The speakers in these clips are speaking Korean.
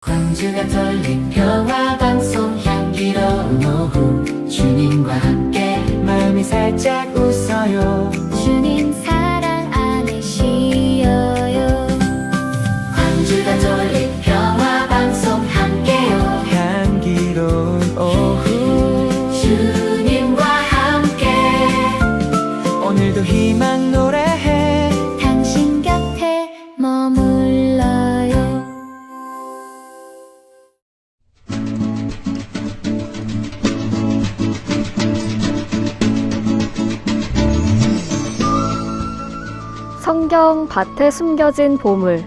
광주가 돌린 평화방송 향기로운 오후 주님과 함께 마음이 살짝 웃어요. 주님 사랑 안에 쉬어요. 광주가 돌린 평화방송 함께요. 향기로운 오후 주님과 함께 오늘도 희망 노래해 당신 곁에 머물러요. 성경 밭에 숨겨진 보물.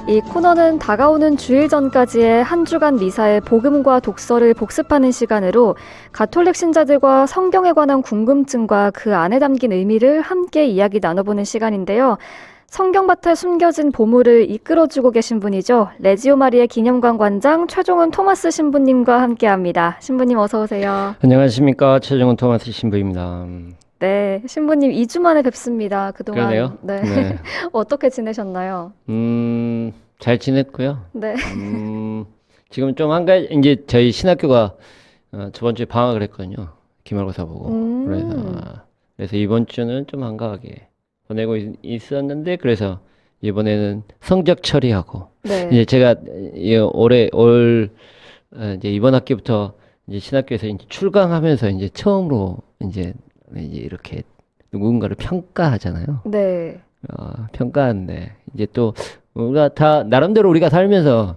이 코너는 다가오는 주일 전까지의 한 주간 미사의 복음과 독서를 복습하는 시간으로 가톨릭 신자들과 성경에 관한 궁금증과 그 안에 담긴 의미를 함께 이야기 나눠보는 시간인데요. 성경밭에 숨겨진 보물을 이끌어주고 계신 분이죠. 레지오 마리의 기념관 관장 최종훈 토마스 신부님과 함께합니다. 신부님 어서 오세요. 안녕하십니까, 최정훈 토마스 신부입니다. 네, 신부님 2주 만에 뵙습니다. 그동안 그러네요. 네. 네. 어떻게 지내셨나요? 잘 지냈고요. 네. 지금 좀 한가해. 이제 저희 신학교가 저번 주에 방학을 했거든요. 기말고사 보고. 그래서 이번 주는 좀 한가하게 보내고 있었는데, 그래서 이번에는 성적 처리하고 네. 이제 제가 이제 이번 학기부터 이제 신학교에서 이제 출강하면서 이제 처음으로 이제 이렇게 누군가를 평가하잖아요. 네. 평가하는데 이제 또 우리가 다 나름대로 우리가 살면서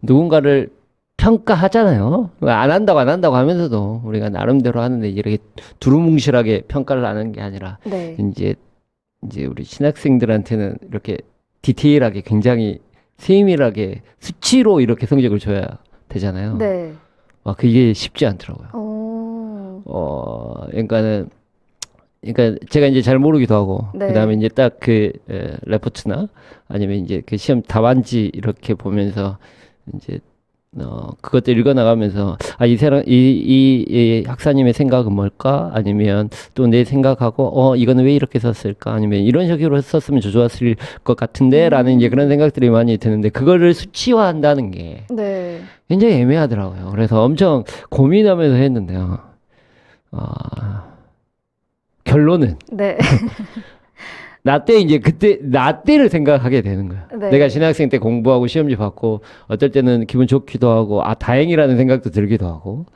누군가를 평가하잖아요. 안 한다고 하면서도 우리가 나름대로 하는데 이렇게 두루뭉실하게 평가를 하는 게 아니라 네. 이제 우리 신학생들한테는 이렇게 디테일하게 굉장히 세밀하게 수치로 이렇게 성적을 줘야 되잖아요. 네. 그게 쉽지 않더라고요. 그러니까 제가 이제 잘 모르기도 하고, 네. 그다음에 이제 딱 레포트나 아니면 이제 그 시험 답안지 이렇게 보면서 이제 그것들 읽어나가면서 이 학사님의 생각은 뭘까? 아니면 또 내 생각하고 이거는 왜 이렇게 썼을까? 아니면 이런 식으로 썼으면 더 좋았을 것 같은데라는 이제 그런 생각들이 많이 드는데, 그거를 수치화한다는 게 네. 굉장히 애매하더라고요. 그래서 엄청 고민하면서 했는데요. 결론은 네. 나 때 이제 그때 나 때를 생각하게 되는 거야. 네. 내가 신학생 때 공부하고 시험지 받고 어떨 때는 기분 좋기도 하고 다행이라는 생각도 들기도 하고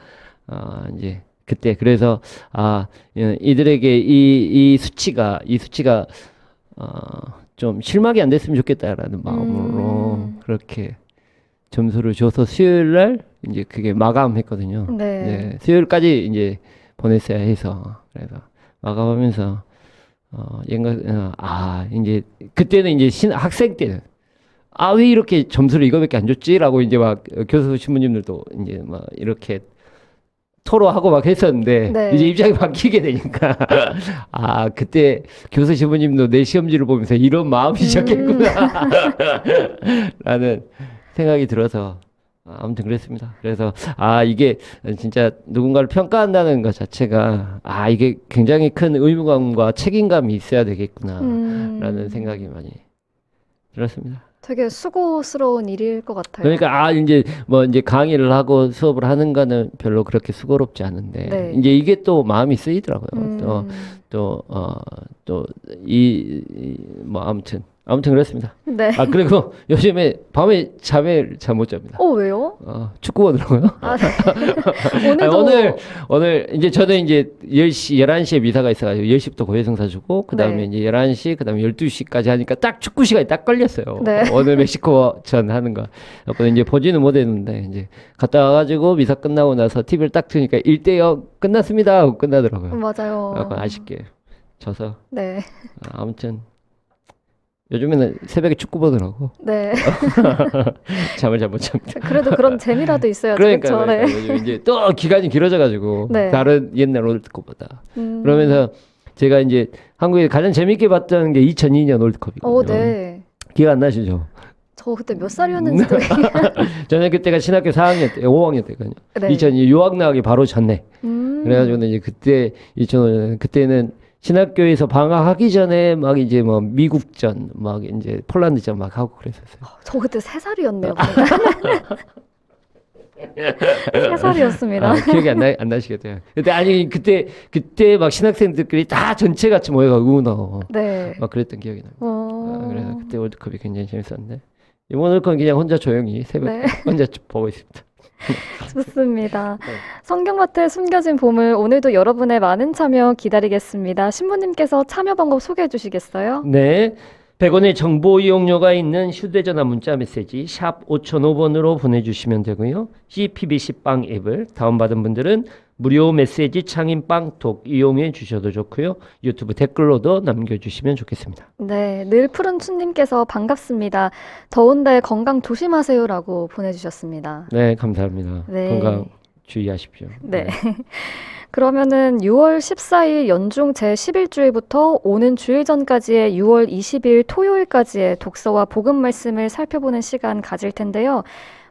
이제 그때 그래서 이들에게 이 수치가 좀 실망이 안 됐으면 좋겠다라는 마음으로 그렇게 점수를 줘서 수요일 날 이제 그게 마감했거든요. 네. 네, 수요일까지 이제 보냈어야 해서 그래서 마감하면서 이제 그때는 이제 학생 때는 왜 이렇게 점수를 이거밖에 안 줬지라고 이제 막 교수 신부님들도 이제 막 이렇게 토로하고 막 했었는데, 네. 이제 입장이 바뀌게 되니까 그때 교수 신부님도 내 시험지를 보면서 이런 마음이셨겠구나 라는 생각이 들어서 아무튼 그랬습니다. 그래서 이게 진짜 누군가를 평가한다는 것 자체가 이게 굉장히 큰 의무감과 책임감이 있어야 되겠구나 라는 생각이 많이 들었습니다. 되게 수고스러운 일일 것 같아요. 그러니까 이제 이제 강의를 하고 수업을 하는 거는 별로 그렇게 수고롭지 않은데, 네. 이제 이게 또 마음이 쓰이더라고요. 아무튼 그렇습니다. 네. 그리고 요즘에 밤에 잠을 잘 못 잡니다. 왜요? 축구 보더라고요. 오늘도 오늘 이제 저는 이제 10시, 11시에 미사가 있어가지고 10시부터 고해성사 주고, 그 다음에 네. 이제 11시, 그 다음에 12시까지 하니까 딱 축구 시간이 딱 걸렸어요. 네. 오늘 멕시코 전 하는 거. 그래서 이제 보지는 못했는데, 이제 갔다 와가지고 미사 끝나고 나서 TV를 딱 트니까 1대0 끝났습니다 하고 끝나더라고요. 맞아요. 아쉽게 져서. 네. 아무튼. 요즘에는 새벽에 축구 보더라고. 네. 잠을 잘 못 잡니다. 그래도 그런 재미라도 있어야죠. 그러니까 네. 요즘 이제 또 기간이 길어져가지고 네. 다른 옛날 월드컵보다 그러면서 제가 이제 한국에 가장 재밌게 봤던 게 2002년 월드컵이거든요. 네. 기억 안 나시죠? 저 그때 몇 살이었는지도. 저는 그때가 신학교 4학년 때, 5학년 때거든요. 네. 2002 유학 나가기 바로 전에. 음. 그래가지고 이제 그때 2005년 그때는 신학교에서 방학하기 전에 막 이제 뭐 미국전, 막 이제 폴란드전 막 하고 그랬었어요. 저 그때 3살이었네요. 3살이었습니다. 아, 기억이 안 나시겠대요. 근데 아니 그때 막 신학생들끼리 다 전체 같이 모여가지고 응원하고 네. 막 그랬던 기억이 나요. 어... 그래서 그때 월드컵이 굉장히 재밌었는데 이번 월드컵은 그냥 혼자 조용히 새벽 네. 혼자 보고 있습니다. 좋습니다. 네. 성경마트에 숨겨진 보물, 오늘도 여러분의 많은 참여 기다리겠습니다. 신부님께서 참여 방법 소개해 주시겠어요? 네. 100원의 정보 이용료가 있는 휴대전화 문자 메시지 샵 5005번으로 보내주시면 되고요. CPBC 빵 앱을 다운받은 분들은 무료 메시지 창인 빵톡 이용해 주셔도 좋고요. 유튜브 댓글로도 남겨주시면 좋겠습니다. 네, 늘 푸른 춘님께서 반갑습니다. 더운데 건강 조심하세요라고 보내주셨습니다. 네, 감사합니다. 네. 건강 주의하십시오. 네. 그러면은 6월 14일 연중 제11주일부터 오는 주일 전까지의 6월 20일 토요일까지의 독서와 복음 말씀을 살펴보는 시간 가질 텐데요.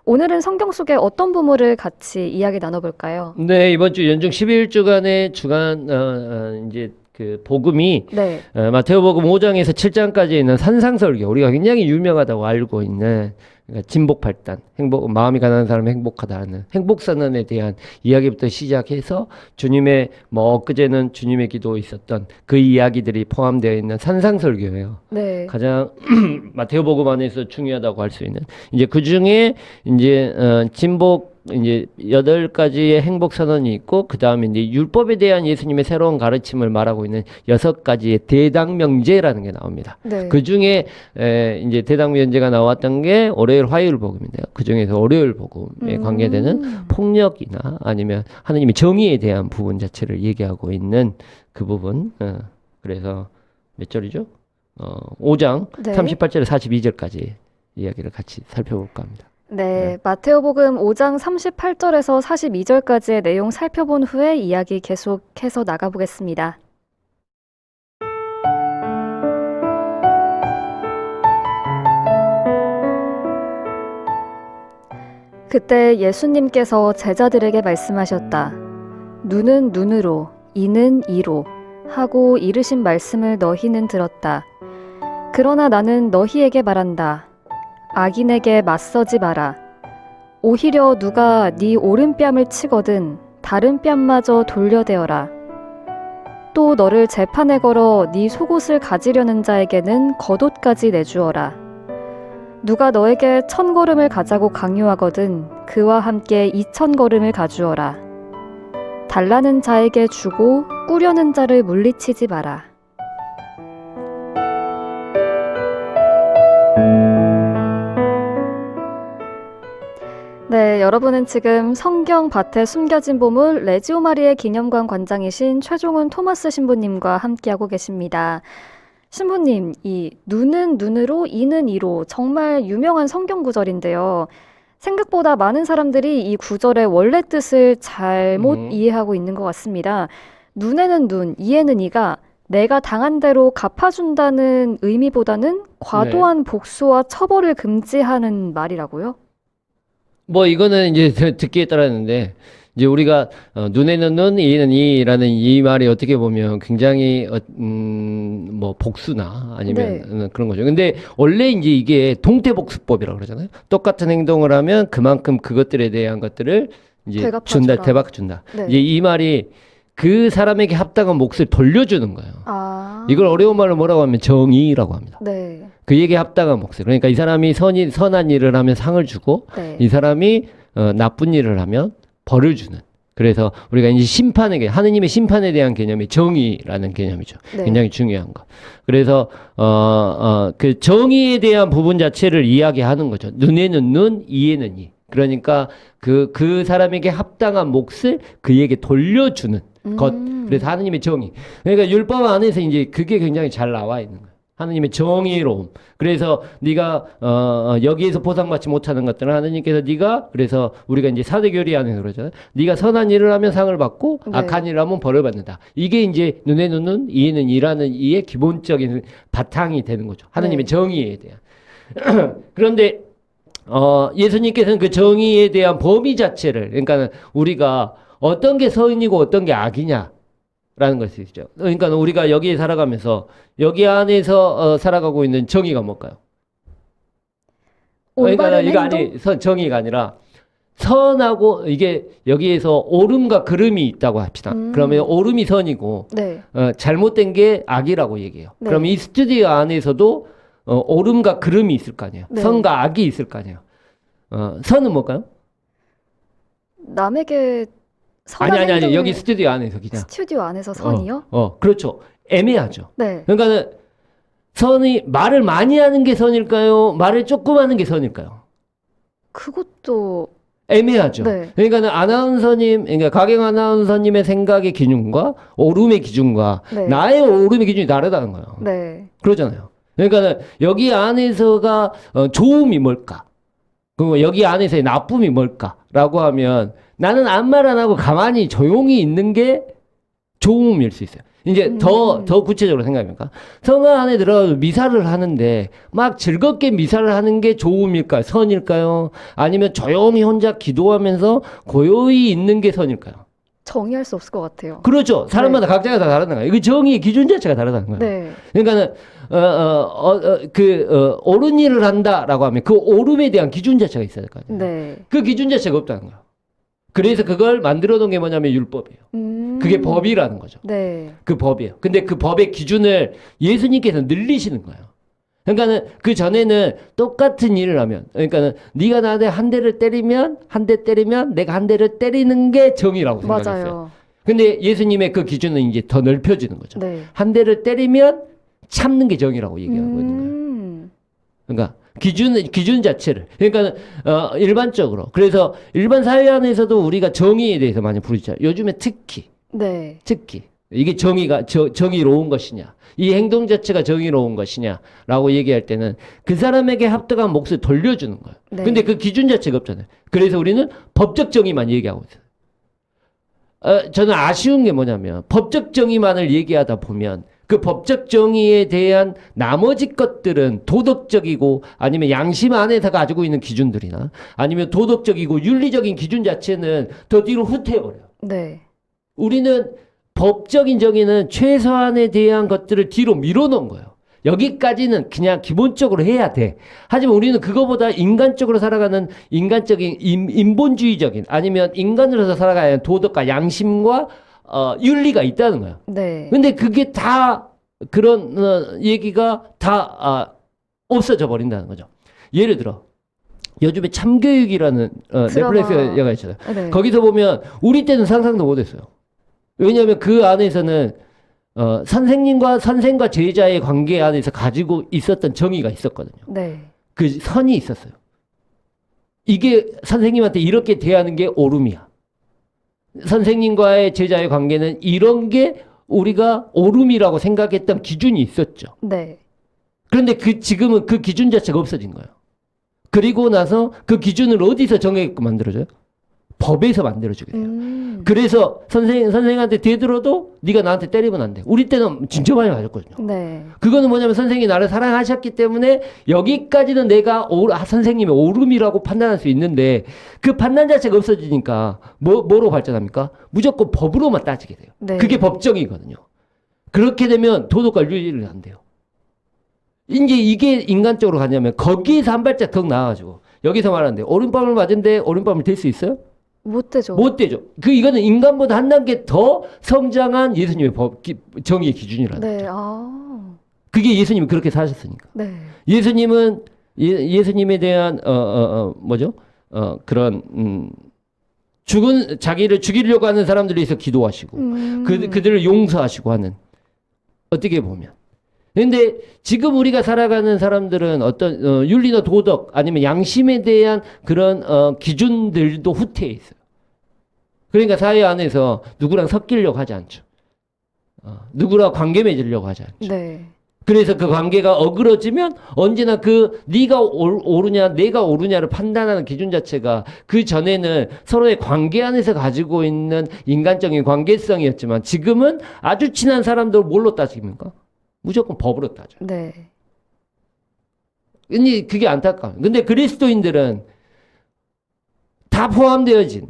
오늘은 성경 속의 어떤 부분을 같이 이야기 나눠볼까요? 네, 이번 주 연중 11주간의 주간 이제 그 복음이 네. 마태오복음 5장에서 7장까지 있는 산상설교, 우리가 굉장히 유명하다고 알고 있는 그러니까 진복팔단, 마음이 가난한 사람은 행복하다는 행복선언에 대한 이야기부터 시작해서 주님의 엊그제는 주님의 기도에 있었던 그 이야기들이 포함되어 있는 산상설교예요. 네. 가장 마태오복음 안에서 중요하다고 할 수 있는 이제 그 중에 이제 진복 이제 8가지의 행복 선언이 있고 그 다음에 이제 율법에 대한 예수님의 새로운 가르침을 말하고 있는 6가지의 대당명제라는 게 나옵니다. 네. 그 중에 이제 대당명제가 나왔던 게 월요일 화요일 복음인데요. 그 중에서 월요일 복음에 관계되는 폭력이나 아니면 하나님의 정의에 대한 부분 자체를 얘기하고 있는 그 부분. 그래서 몇 절이죠? 5장 네. 38절에서 42절까지 이야기를 같이 살펴볼까 합니다. 네, 마테오복음 5장 38절에서 42절까지의 내용 살펴본 후에 이야기 계속해서 나가보겠습니다. 그때 예수님께서 제자들에게 말씀하셨다. 눈은 눈으로, 이는 이로 하고 이르신 말씀을 너희는 들었다. 그러나 나는 너희에게 말한다. 악인에게 맞서지 마라. 오히려 누가 네 오른뺨을 치거든 다른 뺨마저 돌려대어라. 또 너를 재판에 걸어 네 속옷을 가지려는 자에게는 겉옷까지 내주어라. 누가 너에게 1000걸음을 가자고 강요하거든 그와 함께 2000걸음을 가주어라. 달라는 자에게 주고 꾸려는 자를 물리치지 마라. 네, 여러분은 지금 성경 밭에 숨겨진 보물 레지오 마리의 기념관 관장이신 최종훈 토마스 신부님과 함께하고 계십니다. 신부님, 이 눈은 눈으로, 이는 이로 정말 유명한 성경 구절인데요. 생각보다 많은 사람들이 이 구절의 원래 뜻을 잘못 이해하고 있는 것 같습니다. 눈에는 눈, 이에는 이가 내가 당한 대로 갚아준다는 의미보다는 과도한 복수와 처벌을 금지하는 말이라고요? 뭐 이거는 이제 듣기에 따랐는데 이제 우리가 눈에는 눈, 이에는 이라는 이 말이 어떻게 보면 굉장히 뭐 복수나 아니면 그런 거죠. 근데 원래 이제 이게 동태복수법이라고 그러잖아요. 똑같은 행동을 하면 그만큼 그것들에 대한 것들을 이제 준다, 대박 준다. 네. 이제 이 말이 그 사람에게 합당한 몫을 돌려주는 거예요. 아. 이걸 어려운 말로 뭐라고 하면 정의라고 합니다. 네. 그에게 합당한 몫을. 그러니까 이 사람이 선한 일을 하면 상을 주고 네. 이 사람이 나쁜 일을 하면 벌을 주는. 그래서 우리가 이제 심판에게 하느님의 심판에 대한 개념이 정의라는 개념이죠. 네. 굉장히 중요한 거. 그래서 그 정의에 대한 부분 자체를 이야기하는 거죠. 눈에는 눈, 이에는 이. 그러니까 그 사람에게 합당한 몫을 그에게 돌려주는 것. 그래서 하느님의 정의. 그러니까 율법 안에서 이제 그게 굉장히 잘 나와 있는 거예요. 하느님의 정의로움. 그래서 네가 여기에서 보상받지 못하는 것들은 하느님께서 네가 그래서 우리가 이제 사대교리 안에서 그러잖아요. 네가 선한 일을 하면 상을 받고 네. 악한 일을 하면 벌을 받는다. 이게 이제 눈에는 눈, 이에는 이라는 이의 기본적인 바탕이 되는 거죠. 하느님의 네. 정의에 대한. 그런데 예수님께서는 그 정의에 대한 범위 자체를 그러니까 우리가 어떤 게 선이고 어떤 게 악이냐 라는 것이 있죠. 그러니까 우리가 여기에 살아가면서 여기 안에서 살아가고 있는 정의가 뭘까요? 그러니까 올바른 이거 행동? 아니 정의가 아니라 선하고 이게 여기에서 옳음과 그름이 있다고 합시다. 그러면 옳음이 선이고 네. 잘못된 게 악이라고 얘기해요. 네. 그럼 이 스튜디오 안에서도 옳음과 그름이 있을 거 아니에요. 네. 선과 악이 있을 거 아니에요. 선은 뭘까요? 남에게 선한 아니 행동을 여기 스튜디오 안에서 그냥 스튜디오 안에서 선이요? 그렇죠. 애매하죠. 네. 그러니까는 선이 말을 많이 하는 게 선일까요? 말을 조금 하는 게 선일까요? 그것도 애매하죠. 네. 그러니까는 아나운서님, 그러니까 가경 아나운서님의 생각의 기준과 옳음의 기준과 네. 나의 옳음의 기준이 다르다는 거예요. 네. 그러잖아요. 그러니까는 여기 안에서가 좋음이 뭘까? 그리고 여기 안에서의 나쁨이 뭘까라고 하면 나는 아무 말 안 하고 가만히 조용히 있는 게 좋음일 수 있어요. 이제 더 구체적으로 생각해볼까? 성화 안에 들어가서 미사를 하는데 막 즐겁게 미사를 하는 게 좋음일까요? 선일까요? 아니면 조용히 혼자 기도하면서 고요히 있는 게 선일까요? 정의할 수 없을 것 같아요. 그렇죠. 사람마다 각자가 다 다르다는 거예요. 이거 정의의 기준 자체가 다르다는 거예요. 네. 그러니까는 옳은 일을 한다라고 하면 그 옳음에 대한 기준 자체가 있어야 될 거 아니에요. 네. 그 기준 자체가 없다는 거예요. 그래서 그걸 만들어 놓은 게 뭐냐면 율법이에요. 그게 법이라는 거죠. 네. 그 법이에요. 근데 그 법의 기준을 예수님께서 늘리시는 거예요. 그러니까는 그 전에는 똑같은 일을 하면, 그러니까는 네가 나한테 한 대를 때리면 한 대 때리면 내가 한 대를 때리는 게 정의라고 생각했어요. 맞아요. 근데 예수님의 그 기준은 이제 더 넓혀지는 거죠. 네. 한 대를 때리면 참는 게 정의라고 얘기하고 있는 거예요. 그러니까 기준 자체를. 그러니까 일반적으로. 그래서 일반 사회 안에서도 우리가 정의에 대해서 많이 부르잖아요. 요즘에 특히 네. 이게 정의로운 것이냐, 이 행동 자체가 정의로운 것이냐라고 얘기할 때는 그 사람에게 합당한 몫을 돌려주는 거예요. 네. 근데 그 기준 자체가 없잖아요. 그래서 우리는 법적 정의만 얘기하고 있어요. 저는 아쉬운 게 뭐냐면 법적 정의만을 얘기하다 보면 그 법적 정의에 대한 나머지 것들은 도덕적이고 아니면 양심 안에서 가지고 있는 기준들이나 아니면 도덕적이고 윤리적인 기준 자체는 더 뒤로 후퇴해버려요. 네. 우리는 법적인 정의는 최소한에 대한 것들을 뒤로 밀어놓은 거예요. 여기까지는 그냥 기본적으로 해야 돼. 하지만 우리는 그거보다 인간적으로 살아가는 인간적인 인본주의적인 아니면 인간으로서 살아가야 하는 도덕과 양심과 윤리가 있다는 거예요. 네. 근데 그게 다 그런 얘기가 다 없어져 버린다는 거죠. 예를 들어 요즘에 참교육이라는 넷플릭스 영화 있잖아요. 네. 거기서 보면 우리 때는 상상도 못했어요. 왜냐하면 그 안에서는 선생과 제자의 관계 안에서 가지고 있었던 정의가 있었거든요. 네. 그 선이 있었어요. 이게 선생님한테 이렇게 대하는 게 옳음이야. 선생님과의 제자의 관계는 이런 게 우리가 옳음이라고 생각했던 기준이 있었죠. 네. 그런데 지금은 그 기준 자체가 없어진 거예요. 그리고 나서 그 기준을 어디서 정해갖고 만들어줘요? 법에서 만들어주게 돼요. 그래서 선생한테 대들어도 네가 나한테 때리면 안 돼. 우리 때는 진짜 많이 맞았거든요. 네. 그거는 뭐냐면 선생님이 나를 사랑하셨기 때문에 여기까지는 내가 선생님의 옳음이라고 판단할 수 있는데 그 판단 자체가 없어지니까 뭐로 발전합니까? 무조건 법으로만 따지게 돼요. 네. 그게 법정이거든요. 그렇게 되면 도덕과 윤리를 안 돼요. 이제 이게 인간적으로 가냐면 거기에서 한 발짝 더 나아가지고 여기서 말하는데 오른밤을 맞은데 오른밤을 댈 수 있어요? 못 되죠. 못 되죠. 이거는 인간보다 한 단계 더 성장한 예수님의 정의의 기준이라는 네. 거죠. 아. 그게 예수님이 그렇게 사셨으니까. 네. 예수님은 예수님에 대한 그런 자기를 죽이려고 하는 사람들에 대해서 기도하시고 그들을 용서하시고 하는 어떻게 보면. 근데 지금 우리가 살아가는 사람들은 어떤 윤리나 도덕 아니면 양심에 대한 그런 기준들도 후퇴해 있어요. 그러니까 사회 안에서 누구랑 섞이려고 하지 않죠. 누구랑 관계 맺으려고 하지 않죠. 네. 그래서 그 관계가 어그러지면 언제나 네가 옳으냐 내가 옳으냐를 판단하는 기준 자체가 그 전에는 서로의 관계 안에서 가지고 있는 인간적인 관계성이었지만 지금은 아주 친한 사람들 뭘로 따집니까? 무조건 법으로 따져. 네. 근데 그게 안타까워요. 근데 그리스도인들은 다 포함되어진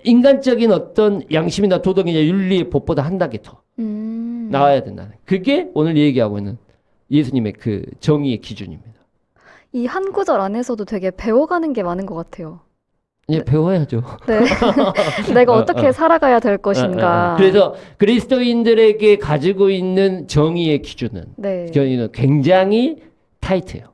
인간적인 어떤 양심이나 도덕이나 윤리의 법보다 한 단계 더 나와야 된다. 그게 오늘 얘기하고 있는 예수님의 그 정의의 기준입니다. 이 한 구절 안에서도 되게 배워가는 게 많은 것 같아요. 예, 배워야죠. 네. 내가 어떻게 살아가야 될 것인가. 그래서 그리스도인들에게 가지고 있는 정의의 기준은 네. 굉장히 타이트해요.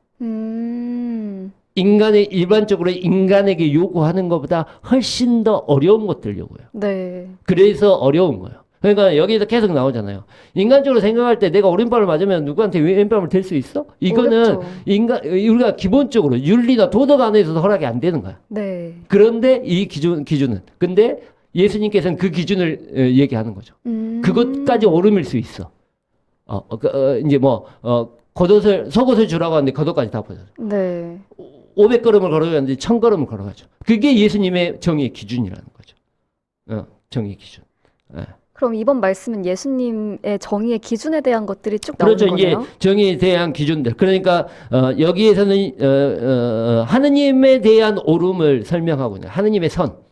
일반적으로 인간에게 요구하는 것보다 훨씬 더 어려운 것들 요구해요. 네. 그래서 어려운 거예요. 그러니까 여기에서 계속 나오잖아요. 인간적으로 생각할 때 내가 오른발을 맞으면 누구한테 왼발을 댈 수 있어? 이거는 어렵죠. 우리가 기본적으로 윤리나 도덕 안에서도 허락이 안 되는 거야. 네. 그런데 이 기준은. 근데 예수님께서는 그 기준을 얘기하는 거죠. 그것까지 오름일 수 있어. 이제 속옷을 주라고 하는데 겉옷까지 다 벗어요. 네. 500걸음을 걸어가는데 1000걸음을 걸어가죠. 그게 예수님의 정의의 기준이라는 거죠. 정의의 기준. 네. 그럼 이번 말씀은 예수님의 정의의 기준에 대한 것들이 쭉 그렇죠. 나오는 거네요. 이제 정의에 대한 기준들. 그러니까 여기에서는 하느님에 대한 오름을 설명하고 있는 하느님의 선.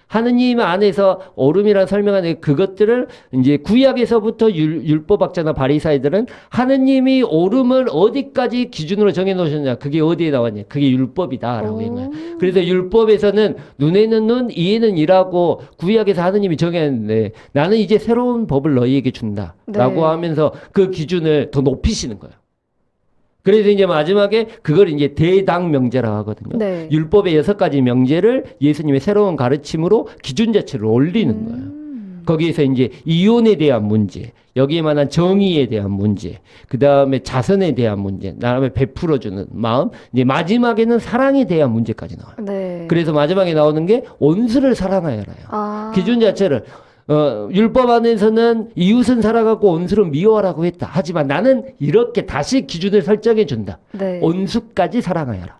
하느님 안에서 오름이라는 설명하는 그것들을 이제 구약에서부터 율법학자나 바리사이들은 하느님이 오름을 어디까지 기준으로 정해 놓으셨냐. 그게 어디에 나왔냐. 그게 율법이다라고 얘기해요. 그래서 율법에서는 눈에는 눈, 이에는 이라고 구약에서 하느님이 정했는데 나는 이제 새로운 법을 너희에게 준다라고 네. 하면서 그 기준을 더 높이시는 거예요. 그래서 이제 마지막에 그걸 이제 대당 명제라고 하거든요. 네. 율법의 6가지 명제를 예수님의 새로운 가르침으로 기준 자체를 올리는 거예요. 거기에서 이제 이혼에 대한 문제, 여기에 관한 정의에 대한 문제, 그 다음에 자선에 대한 문제, 그다음에 베풀어주는 마음, 이제 마지막에는 사랑에 대한 문제까지 나와요. 네. 그래서 마지막에 나오는 게 온수를 사랑하여라. 아. 기준 자체를 율법 안에서는 이웃은 사랑하고 온수를 미워하라고 했다. 하지만 나는 이렇게 다시 기준을 설정해 준다. 네. 온수까지 사랑하여라.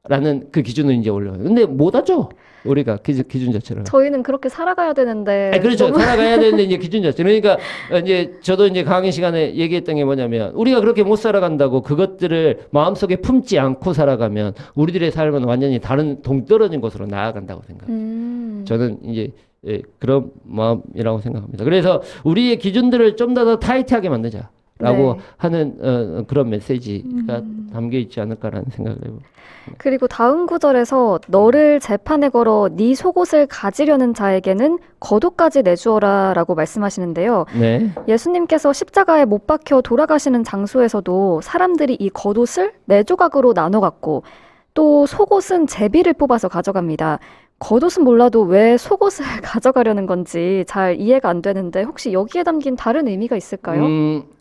라는 그 기준을 이제 올려요. 근데 못 하죠. 우리가 기준 자체를. 저희는 그렇게 살아가야 되는데. 그렇죠. 살아가야 되는데 이제 기준 자체. 그러니까 이제 저도 이제 강의 시간에 얘기했던 게 뭐냐면 우리가 그렇게 못 살아간다고 그것들을 마음속에 품지 않고 살아가면 우리들의 삶은 완전히 다른 동떨어진 곳으로 나아간다고 생각해요. 저는 이제 그런 마음이라고 생각합니다. 그래서 우리의 기준들을 좀 더 타이트하게 만들자라고 네. 하는 그런 메시지가 담겨 있지 않을까라는 생각을 해요. 그리고 다음 구절에서 너를 재판에 걸어 네 속옷을 가지려는 자에게는 겉옷까지 내주어라 라고 말씀하시는데요. 네. 예수님께서 십자가에 못 박혀 돌아가시는 장소에서도 사람들이 이 겉옷을 4조각으로 나눠 갖고 또 속옷은 제비를 뽑아서 가져갑니다. 겉옷은 몰라도 왜 속옷을 가져가려는 건지 잘 이해가 안 되는데 혹시 여기에 담긴 다른 의미가 있을까요?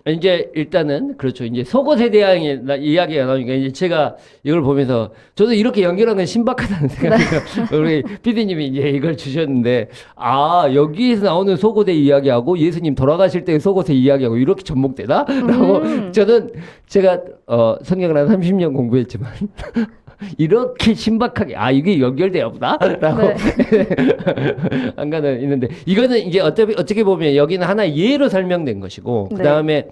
이제 일단은 그렇죠. 이제 속옷에 대한 이야기가 나오니까 이제 제가 이걸 보면서 저도 이렇게 연결하는 건 신박하다는 생각이 우리 PD님이 이제 이걸 주셨는데 여기에서 나오는 속옷의 이야기하고 예수님 돌아가실 때 속옷의 이야기하고 이렇게 접목되나?라고 저는 제가 성경을 한 30년 공부했지만 이렇게 신박하게 이게 연결되어 보다라고 네. 한가는 있는데 이거는 이제 어떻게 보면 여기는 하나의 예로 설명된 것이고 네. 그 다음에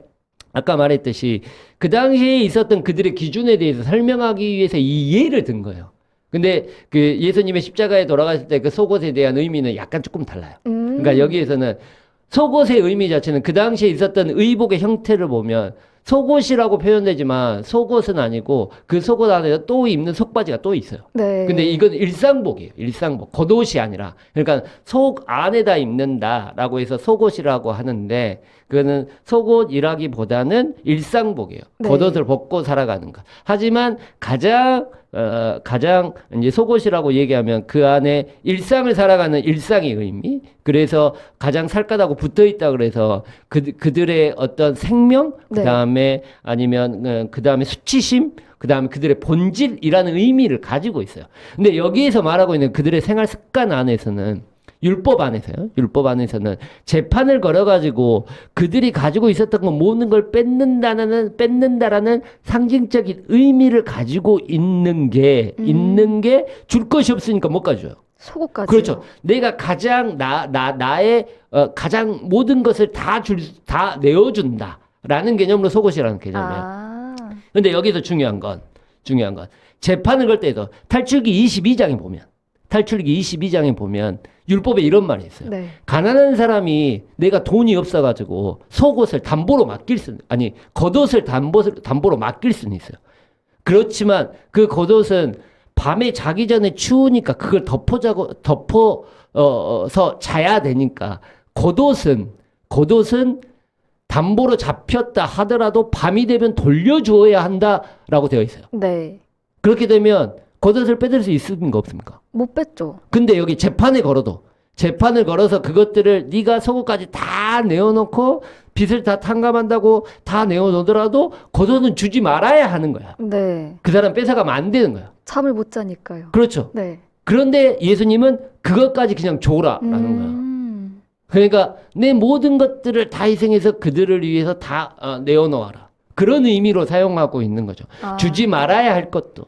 아까 말했듯이 그 당시에 있었던 그들의 기준에 대해서 설명하기 위해서 이 예를 든 거예요. 근데 그 예수님의 십자가에 돌아가실 때 그 속옷에 대한 의미는 약간 조금 달라요. 그러니까 여기에서는 속옷의 의미 자체는 그 당시에 있었던 의복의 형태를 보면 속옷이라고 표현되지만 속옷은 아니고 그 속옷 안에 또 입는 속바지가 또 있어요. 네. 근데 이건 일상복이에요. 일상복. 겉옷이 아니라. 그러니까 속 안에다 입는다라고 해서 속옷이라고 하는데 그거는 속옷이라기보다는 일상복이에요. 네. 겉옷을 벗고 살아가는 거. 하지만 가장 이제 속옷이라고 얘기하면 그 안에 일상을 살아가는 일상의 의미. 그래서 가장 살갗하고 붙어 있다 그래서 그들의 어떤 생명, 그 다음에 아니면 그 다음에 수치심, 그 다음에 그들의 본질이라는 의미를 가지고 있어요. 근데 여기에서 말하고 있는 그들의 생활 습관 안에서는 율법 안에서는 재판을 걸어가지고 그들이 가지고 있었던 것 모든 걸 뺏는다라는 상징적인 의미를 가지고 있는 게 줄 것이 없으니까 못 가져요. 속옷까지. 그렇죠. 내가 가장 나의 가장 모든 것을 다 내어준다라는 개념으로 속옷이라는 개념이에요. 근데 여기서 중요한 건 재판을 걸 때도 탈출기 22장에 보면 탈출기 22장에 보면 율법에 이런 말이 있어요. 네. 가난한 사람이 내가 돈이 없어가지고 속옷을 담보로 맡길 수는, 아니, 겉옷을 담보로 맡길 수는 있어요. 그렇지만 그 겉옷은 밤에 자기 전에 추우니까 그걸 덮어서 자야 되니까 겉옷은 담보로 잡혔다 하더라도 밤이 되면 돌려주어야 한다라고 되어 있어요. 네. 그렇게 되면 겉옷을 빼들 수 있습니까 없습니까? 못 뺐죠. 근데 여기 재판을 걸어서 그것들을 네가 속옷까지 다 내어놓고 빚을 다 탕감한다고 다 내어놓더라도 겉옷은 주지 말아야 하는 거야. 네. 그 사람 뺏어가면 안 되는 거야. 잠을 못 자니까요. 그렇죠. 네. 그런데 예수님은 그것까지 그냥 줘라라는 거야. 그러니까 내 모든 것들을 다 희생해서 그들을 위해서 다 내어놓아라. 그런 의미로 사용하고 있는 거죠. 아. 주지 말아야 할 것도,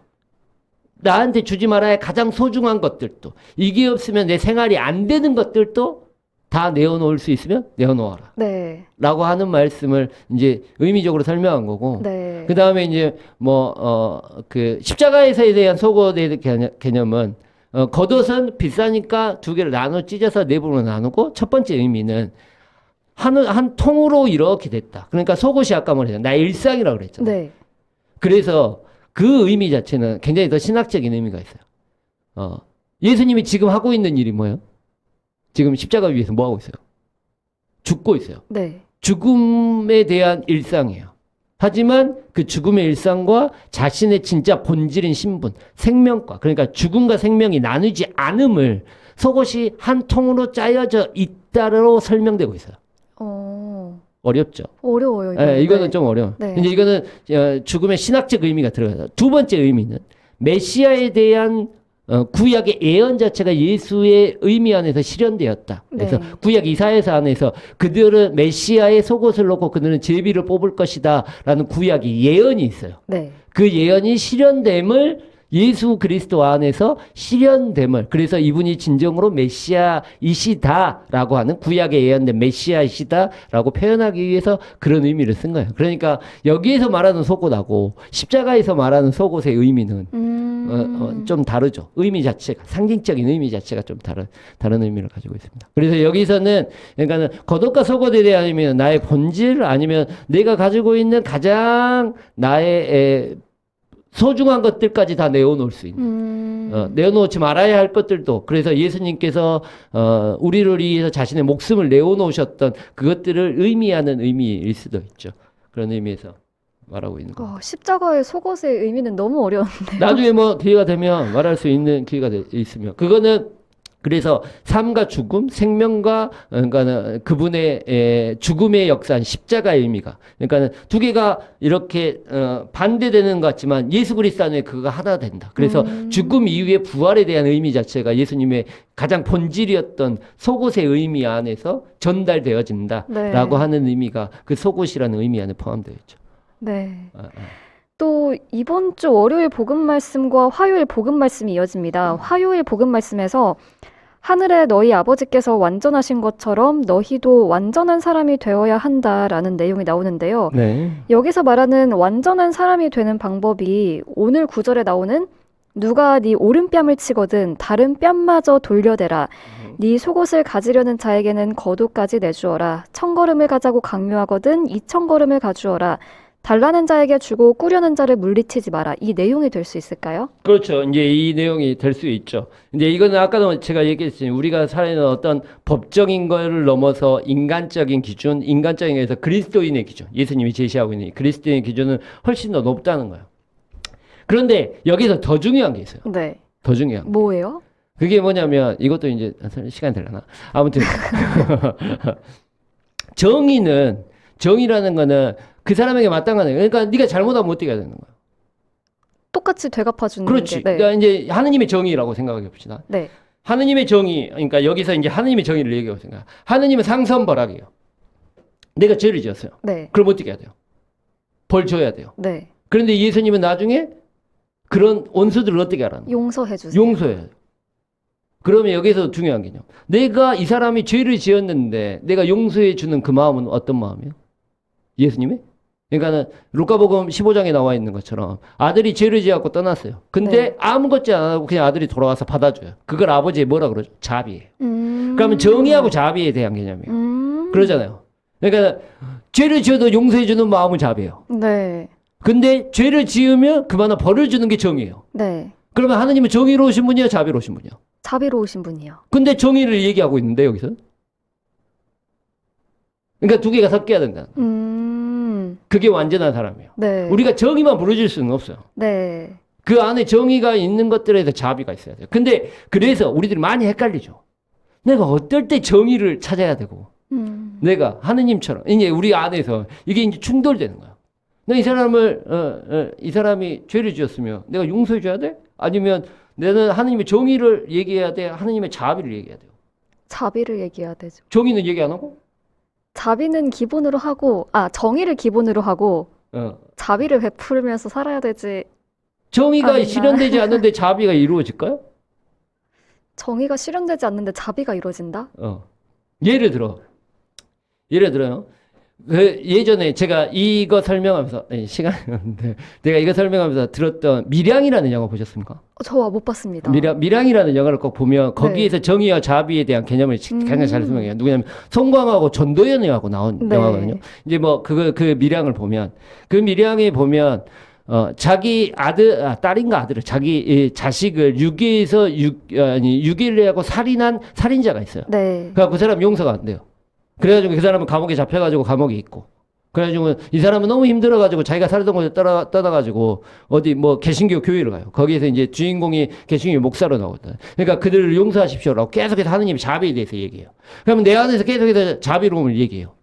나한테 주지 말아야 할 가장 소중한 것들도, 이게 없으면 내 생활이 안 되는 것들도 다 내어놓을 수 있으면 내어놓아라. 네. 라고 하는 말씀을 이제 의미적으로 설명한 거고. 네. 그 다음에 이제 그 십자가에서에 대한 속옷의 개념은 겉옷은 비싸니까 두 개를 나눠 찢어서 네 부분으로 나누고, 첫 번째 의미는 한 통으로 이렇게 됐다. 그러니까 속옷이 아까 말했잖아. 나의 일상이라고 그랬잖아. 네. 그래서 그 의미 자체는 굉장히 더 신학적인 의미가 있어요. 예수님이 지금 하고 있는 일이 뭐예요? 지금 십자가 위에서 뭐 하고 있어요? 죽고 있어요. 네. 죽음에 대한 일상이에요. 하지만 그 죽음의 일상과 자신의 진짜 본질인 신분, 생명과, 그러니까 죽음과 생명이 나누지 않음을 속옷이 한 통으로 짜여져 있다로 설명되고 있어요. 어렵죠? 어려워요. 이거는. 네, 이거는 네. 좀 어려워. 네. 이제 이거는 죽음의 신학적 의미가 들어가요. 두 번째 의미는 메시아에 대한 구약의 예언 자체가 예수의 의미 안에서 실현되었다. 그래서 네. 구약 이사야서 안에서 그들은 메시아의 속옷을 놓고 그들은 제비를 뽑을 것이다 라는 구약의 예언이 있어요. 네. 그 예언이 실현됨을, 예수 그리스도 안에서 실현됨을, 그래서 이분이 진정으로 메시아이시다라고 하는, 구약에 예언된 메시아이시다라고 표현하기 위해서 그런 의미를 쓴 거예요. 그러니까 여기에서 말하는 속옷하고 십자가에서 말하는 속옷의 의미는 좀 다르죠. 의미 자체가, 상징적인 의미 자체가 좀 다른 의미를 가지고 있습니다. 그래서 여기서는, 그러니까는 겉옷과 속옷에 대한 의미는 나의 본질, 아니면 내가 가지고 있는 가장 나의 소중한 것들까지 다 내어놓을 수 있는, 내어놓지 말아야 할 것들도, 그래서 예수님께서 우리를 위해서 자신의 목숨을 내어놓으셨던 그것들을 의미하는 의미일 수도 있죠. 그런 의미에서 말하고 있는 거. 십자가의 속옷의 의미는 너무 어려운데. 나중에 뭐 기회가 되면 말할 수 있는 기회가 있으면, 그거는 그래서 삶과 죽음, 생명과, 그러니까 그분의 죽음의 역사한 십자가의 의미가, 그러니까 두 개가 이렇게 반대되는 것 같지만 예수 그리스도 안에 그거가 하나 된다. 그래서 죽음 이후의 부활에 대한 의미 자체가 예수님의 가장 본질이었던 속옷의 의미 안에서 전달되어진다라고 네. 하는 의미가 그 속옷이라는 의미 안에 포함되어 있죠. 네. 또 이번 주 월요일 복음 말씀과 화요일 복음 말씀이 이어집니다. 화요일 복음 말씀에서 하늘에 너희 아버지께서 완전하신 것처럼 너희도 완전한 사람이 되어야 한다라는 내용이 나오는데요. 네. 여기서 말하는 완전한 사람이 되는 방법이 오늘 구절에 나오는 누가 네 오른뺨을 치거든 다른 뺨마저 돌려대라. 네 속옷을 가지려는 자에게는 겉옷까지 내주어라. 천걸음을 가자고 강요하거든 2천걸음을 가주어라. 달라는 자에게 주고 꾸려는 자를 물리치지 마라. 이 내용이 될 수 있을까요? 그렇죠. 이제 이 내용이 될 수 있죠. 이제 이거는 아까도 제가 얘기했지만 우리가 살아있는 어떤 법적인 거를 넘어서 인간적인 기준, 인간적인 거에서 그리스도인의 기준, 예수님이 제시하고 있는 그리스도인의 기준은 훨씬 더 높다는 거예요. 그런데 여기서 더 중요한 게 있어요. 네. 더 중요한 게. 뭐예요? 그게 뭐냐면, 이것도 이제 시간이 되려나? 아무튼 정의라는 거는 그 사람에게 마땅한 거예요. 그러니까 네가 잘못하면 어떻게 해야 되는 거야? 똑같이 되갚아주는 그렇지. 게. 네. 그러니까 이제 하느님의 정의라고 생각해 봅시다. 네. 하느님의 정의, 그러니까 여기서 이제 하느님의 정의를 얘기하고 생각. 하느님은 상선벌악이에요. 내가 죄를 지었어요. 네. 그럼 어떻게 해야 돼요? 벌 줘야 돼요. 네. 그런데 예수님은 나중에 그런 원수들을 어떻게 하라는 거예요? 용서해 주세요. 용서해야 돼요. 그러면 여기서 중요한 개념. 내가 이 사람이 죄를 지었는데 내가 용서해 주는 그 마음은 어떤 마음이에요? 예수님의 그러니까는 루카복음 15장에 나와 있는 것처럼 아들이 죄를 지었고 떠났어요. 근데 네. 아무것도 안 하고 그냥 아들이 돌아와서 받아줘요. 그걸 아버지의 뭐라 그러죠? 자비예요. 음. 그러면 정의하고 자비에 대한 개념이에요. 음. 그러잖아요. 그러니까 죄를 지어도 용서해주는 마음은 자비예요. 네. 근데 죄를 지으면 그만한 벌을 주는 게 정의예요. 네. 그러면 하느님은 정의로우신 분이야, 자비로우신 분이야. 자비로우신 분이요. 근데 정의를 얘기하고 있는데 여기서. 그러니까 두 개가 섞여야 된다. 그게 완전한 사람이에요. 네. 우리가 정의만 부르질 수는 없어요. 네. 그 안에 정의가 있는 것들에 대해서 자비가 있어야 돼요. 근데 그래서 우리들이 많이 헷갈리죠. 내가 어떨 때 정의를 찾아야 되고 내가 하느님처럼 이제 우리 안에서 이게 이제 충돌되는 거야. 내가 이 사람이 죄를 지었으면 내가 용서해 줘야 돼? 아니면 나는 하느님의 정의를 얘기해야 돼? 하느님의 자비를 얘기해야 돼요? 자비를 얘기해야 되죠. 정의는 얘기 안 하고? 자비는 기본으로 하고, 정의를 기본으로 하고, 자비를 베풀면서 살아야 되지. 정의가 아닌가? 실현되지 않는데 자비가 이루어질까요? 정의가 실현되지 않는데 자비가 이루어진다? 예를 들어요. 그 예전에 제가 이거 설명하면서 시간이 없는데 내가 이거 설명하면서 들었던 밀양이라는 영화 보셨습니까? 저 못 봤습니다. 밀양이라는 영화를 꼭 보면 거기에서 정의와 자비에 대한 개념을 굉장히 잘 설명해요. 누구냐면 송광하고 전도연이하고 나온 네. 영화거든요. 이제 뭐 그 밀양을 보면 그 밀양에 보면 자기 딸인가 아들을 자기 자식을 유기를 하고 살인한 살인자가 있어요. 네. 그러니까 그 사람 용서가 안 돼요. 그래가지고 그 사람은 감옥에 잡혀가지고 감옥에 있고. 그래가지고 이 사람은 너무 힘들어가지고 자기가 살던 곳에 떠나가지고 어디 뭐 개신교 교회를 가요. 거기에서 이제 주인공이 개신교 목사로 나오거든. 그러니까 그들을 용서하십시오라고 계속해서 하느님의 자비에 대해서 얘기해요. 그러면 내 안에서 계속해서 자비로움을 얘기해요.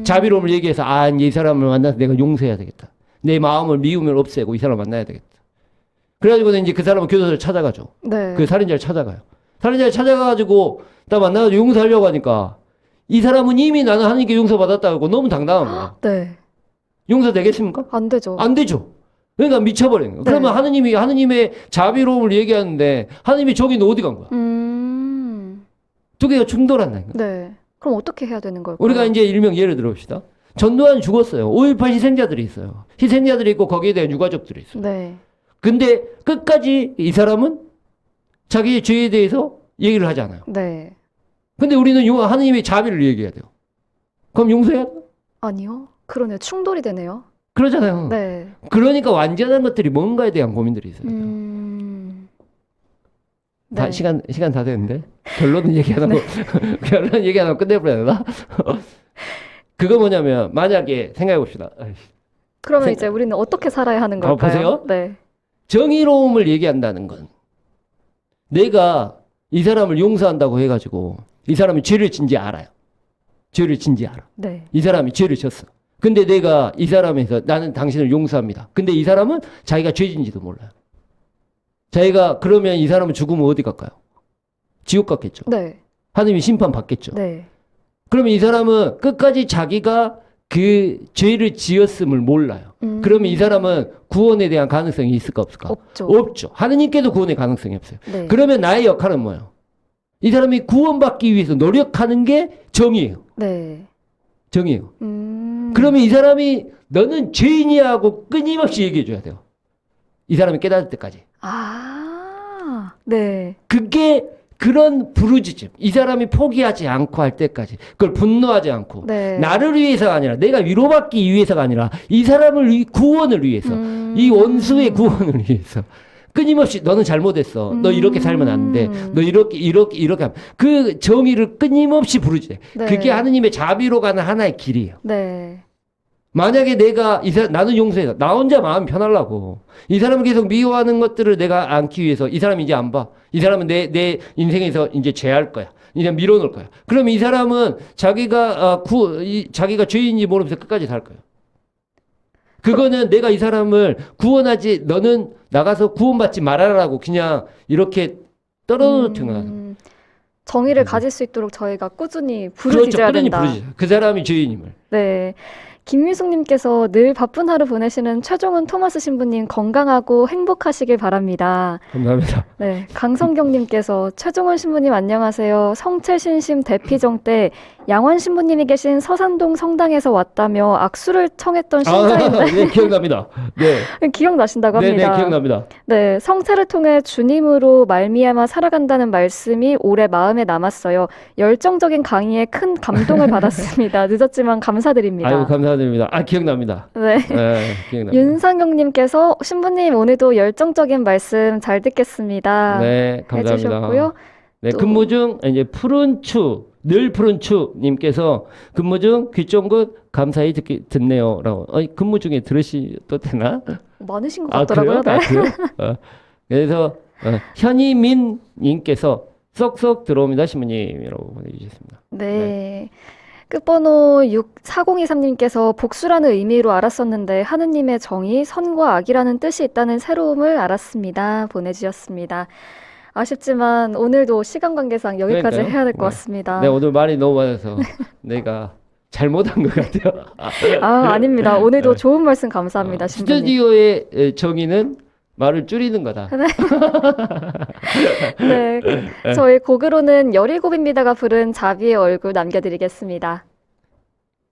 자비로움을 얘기해서 이 사람을 만나서 내가 용서해야 되겠다. 내 마음을 미움을 없애고 이 사람을 만나야 되겠다. 그래가지고 이제 그 사람은 교도소를 찾아가죠. 네. 그 살인자를 찾아가요. 살인자를 찾아가가지고 딱 만나가지고 용서하려고 하니까 이 사람은 이미 나는 하나님께 용서받았다고 너무 당당한 거야. 네. 용서 되겠습니까? 안 되죠. 안 되죠. 그러니까 미쳐버린 거야. 네. 그러면 하느님의 자비로움을 얘기하는데 하느님의 정의는 어디 간 거야? 두 개가 충돌한다는 거야. 네. 그럼 어떻게 해야 되는 걸까요? 우리가 이제 일명 예를 들어봅시다. 전두환 죽었어요. 5.18 희생자들이 있어요. 희생자들이 있고 거기에 대한 유가족들이 있어요. 네. 근데 끝까지 이 사람은 자기의 죄에 대해서 얘기를 하지 않아요. 네. 근데 우리는 하느님의 자비를 얘기해야 돼요. 그럼 용서해야 돼? 아니요. 그러네요. 충돌이 되네요. 그러잖아요. 네. 그러니까 완전한 것들이 뭔가에 대한 고민들이 있어요. 네. 시간 다 됐는데 결론은 얘기 안 하고 결론 얘기 안 하고 끝내버려야 되나? 그거 뭐냐면 만약에 생각해 봅시다. 그러면 이제 우리는 어떻게 살아야 하는 걸까요? 보세요. 네. 정의로움을 얘기한다는 건 내가 이 사람을 용서한다고 해가지고 이 사람이 죄를 진지 알아요. 죄를 진지 알아. 네. 이 사람이 죄를 졌어. 근데 내가 이 사람에서 나는 당신을 용서합니다. 근데 이 사람은 자기가 죄진지도 몰라요. 자기가 그러면 이 사람은 죽으면 어디 갈까요? 지옥 갔겠죠. 네. 하느님이 심판 받겠죠. 네. 그러면 이 사람은 끝까지 자기가 그 죄를 지었음을 몰라요. 그러면 이 사람은 구원에 대한 가능성이 있을까 없을까? 없죠. 없죠. 하느님께도 구원의 가능성이 없어요. 네. 그러면 나의 역할은 뭐예요? 이 사람이 구원받기 위해서 노력하는 게 정의예요. 네. 정의예요. 그러면 이 사람이 너는 죄인이야 하고 끊임없이 얘기해 줘야 돼요. 이 사람이 깨달을 때까지. 네. 그게 그런 부르짖음. 이 사람이 포기하지 않고 할 때까지. 그걸 분노하지 않고. 네. 나를 위해서가 아니라 내가 위로받기 위해서가 아니라 이 사람을 구원을 위해서. 이 원수의 구원을 위해서. 끊임없이 너는 잘못했어. 너 이렇게 살면 안 돼. 너 이렇게 하면. 그 정의를 끊임없이 부르짖어. 네. 그게 하느님의 자비로 가는 하나의 길이에요. 네. 만약에 내가 나는 용서해서 나 혼자 마음 편하려고 이 사람을 계속 미워하는 것들을 내가 안기 위해서 이 사람 이제 안 봐. 이 사람은 내 인생에서 이제 죄할 거야. 이제 밀어놓을 거야. 그러면 이 사람은 자기가 죄인지 모르면서 끝까지 살 거예요. 그거는 내가 이 사람을 구원하지 너는 나가서 구원받지 말아라라고 그냥 이렇게 떨어뜨린 거야. 정의를 가질 수 있도록 저희가 꾸준히 그렇죠. 부르짖어야 꾸준히 된다. 부르짖어요. 그 사람이 죄인임을. 네. 김미숙님께서 늘 바쁜 하루 보내시는 최종훈 토마스 신부님 건강하고 행복하시길 바랍니다. 감사합니다. 네, 강성경님께서 최종훈 신부님 안녕하세요. 성채신심 대피정 때 양원 신부님이 계신 서산동 성당에서 왔다며 악수를 청했던 신자인데 네, 기억납니다. 네. 기억나신다고 네, 합니다. 네, 기억납니다. 네, 성체를 통해 주님으로 말미암아 살아간다는 말씀이 오래 마음에 남았어요. 열정적인 강의에 큰 감동을 받았습니다. 늦었지만 감사드립니다. 아유, 감사드립니다. 아, 기억납니다. 네. 네, 기억납니다. 윤상경님께서 신부님 오늘도 열정적인 말씀 잘 듣겠습니다. 네, 감사합니다. 해주셨고요. 네, 또- 근무 중 이제 푸른 추, 늘 푸른 추님께서 근무 중 귀 쫑긋 감사히 듣네요라고. 근무 중에 들으시도 되나? 많으신 것 아, 같더라고요. 그래요? 네. 아, 그래요? 그래서 현희민님께서 쏙쏙 들어옵니다, 신부님이라고 보내주셨습니다. 네. 끝번호 4023님께서 복수라는 의미로 알았었는데 하느님의 정의, 선과 악이라는 뜻이 있다는 새로움을 알았습니다. 보내주셨습니다. 아쉽지만 오늘도 시간 관계상 여기까지 그러니까요. 해야 될 것 네. 같습니다. 네, 오늘 말이 너무 많아서 내가 잘못한 것 같아요. 아닙니다. 오늘도 네. 좋은 말씀 감사합니다, 신부님. 스튜디오의 정의는 말을 줄이는 거다. 네. 저희 곡으로는 17입니다가 부른 자비의 얼굴 남겨드리겠습니다.